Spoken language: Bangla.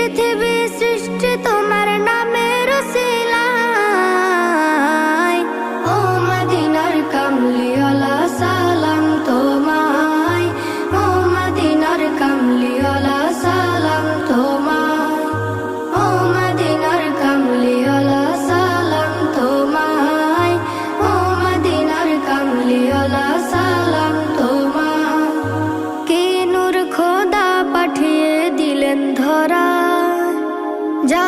পৃথিবী সৃষ্টি তোমার নামের উসিলায়। ও মদিনার কামলিওয়ালা সালাম তোমায়, ও মদিনার কামলিওয়ালা সালাম তোমায়, ও মদিনার কামলিওয়ালা সালাম তোমায়, ও মদিনার কামলিওয়ালা সালাম তোমায়। কে নূর খোদা পাঠিয়ে দিলেন ধরা, যা